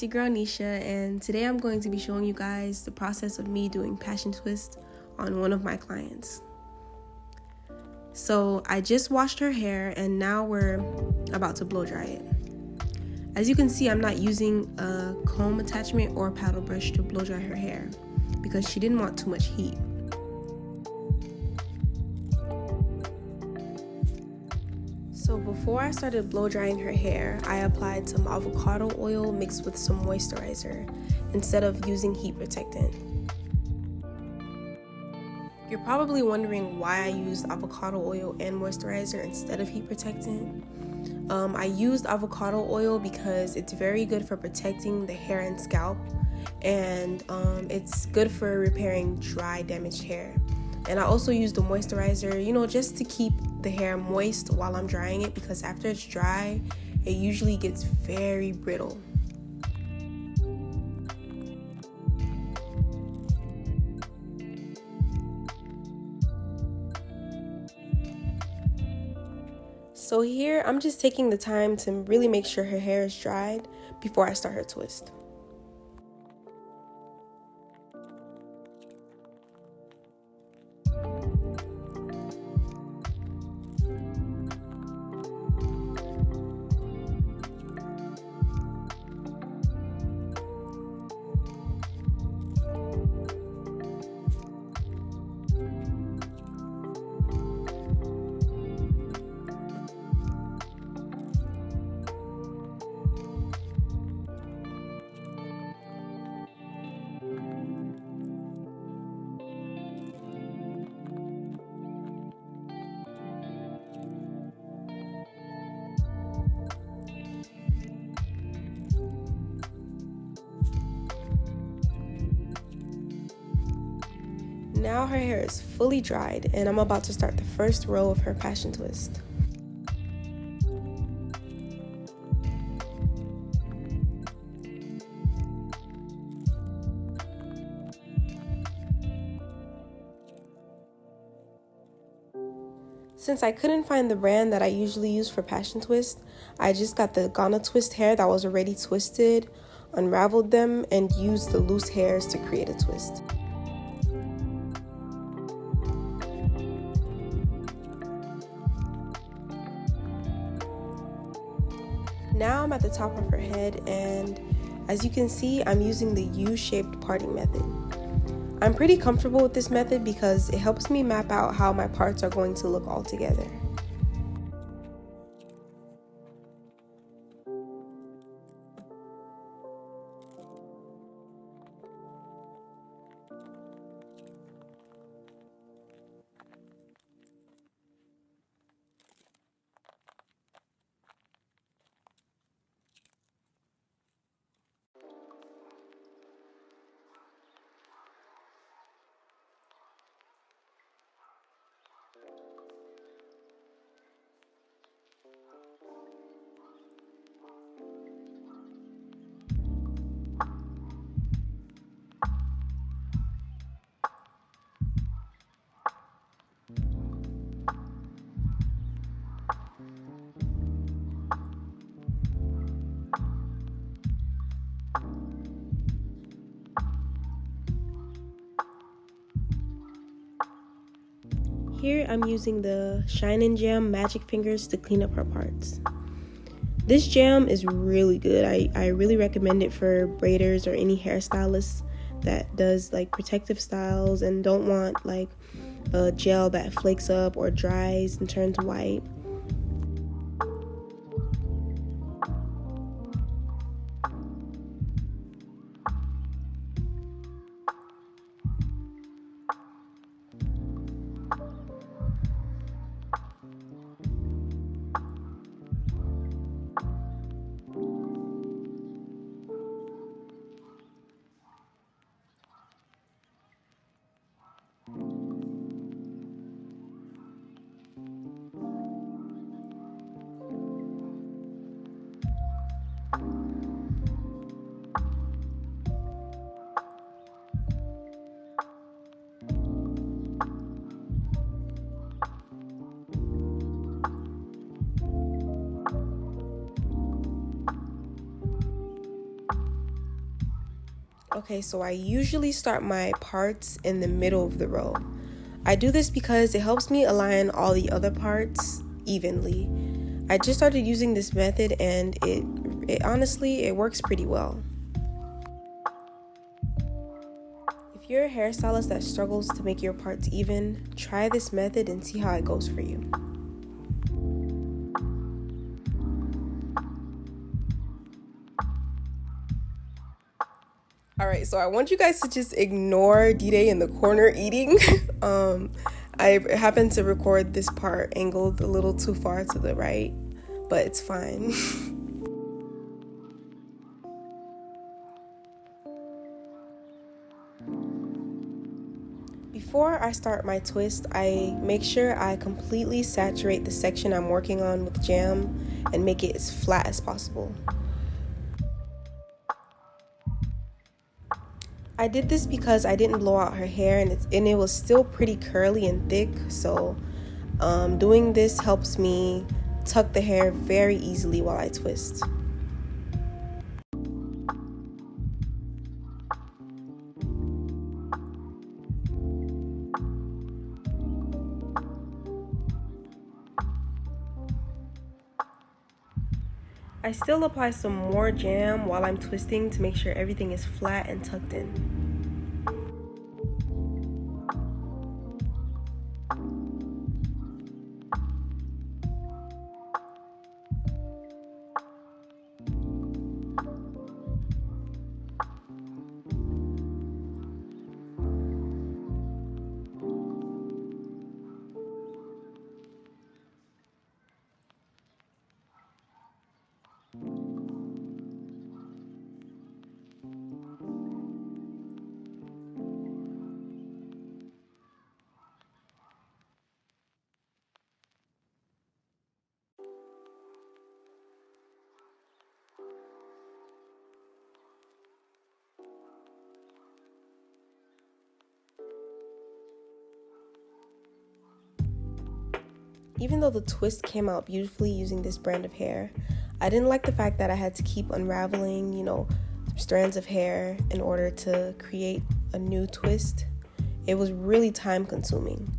it's your girl Nisha, and today I'm going to be showing you guys the process of me doing passion twist on one of my clients. So I just washed her hair and now we're about to blow dry it. As you can see, I'm not using a comb attachment or paddle brush to blow dry her hair because she didn't want too much heat. So before I started blow drying her hair, I applied some avocado oil mixed with some moisturizer instead of using heat protectant. You're probably wondering why I used avocado oil and moisturizer instead of heat protectant. I used avocado oil because it's very good for protecting the hair and scalp, and it's good for repairing dry, damaged hair. And I also used the moisturizer, just to keep the hair moist while I'm drying it, because after it's dry, it usually gets very brittle. So here, I'm just taking the time to really make sure her hair is dried before I start her twist. Now her hair is fully dried and I'm about to start the first row of her passion twist. Since I couldn't find the brand that I usually use for passion twist, I just got the Ghana twist hair that was already twisted, unraveled them, and used the loose hairs to create a twist. Now I'm at the top of her head, and as you can see, I'm using the U-shaped parting method. I'm pretty comfortable with this method because it helps me map out how my parts are going to look all together. Here I'm using the Shine and Jam Magic Fingers to clean up her parts. This jam is really good. I really recommend it for braiders or any hairstylists that does like protective styles and don't want like a gel that flakes up or dries and turns white. Okay, so I usually start my parts in the middle of the row. I do this because it helps me align all the other parts evenly. I just started using this method and it honestly, it works pretty well. If you're a hairstylist that struggles to make your parts even, try this method and see how it goes for you. Alright, so I want you guys to just ignore D-Day in the corner eating. I happened to record this part angled a little too far to the right, but it's fine. Before I start my twist, I make sure I completely saturate the section I'm working on with jam and make it as flat as possible. I did this because I didn't blow out her hair and it was still pretty curly and thick, so doing this helps me tuck the hair very easily while I twist. I still apply some more jam while I'm twisting to make sure everything is flat and tucked in. Even though the twist came out beautifully using this brand of hair, I didn't like the fact that I had to keep unraveling, strands of hair in order to create a new twist. It was really time consuming.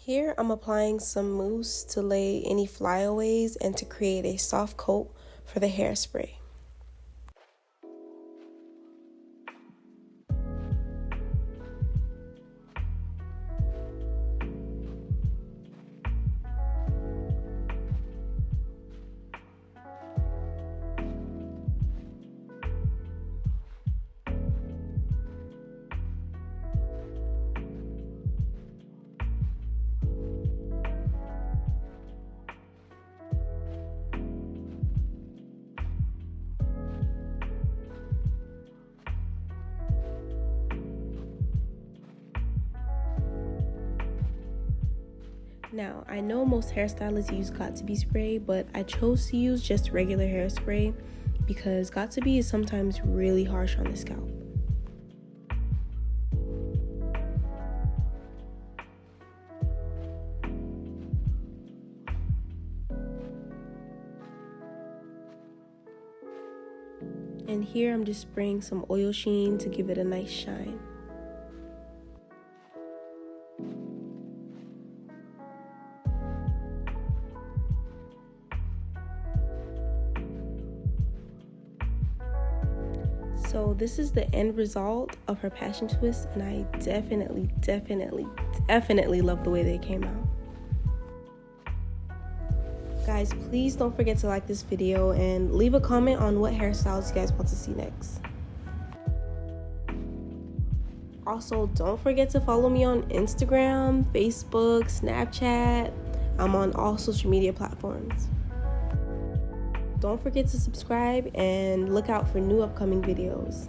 Here I'm applying some mousse to lay any flyaways and to create a soft coat for the hairspray. Now, I know most hairstylists use Got2b spray, but I chose to use just regular hairspray because Got2b is sometimes really harsh on the scalp. And here I'm just spraying some oil sheen to give it a nice shine. So this is the end result of her passion twist, and I definitely love the way they came out. Guys, please don't forget to like this video and leave a comment on what hairstyles you guys want to see next. Also, don't forget to follow me on Instagram, Facebook, Snapchat. I'm on all social media platforms. Don't forget to subscribe and look out for new upcoming videos.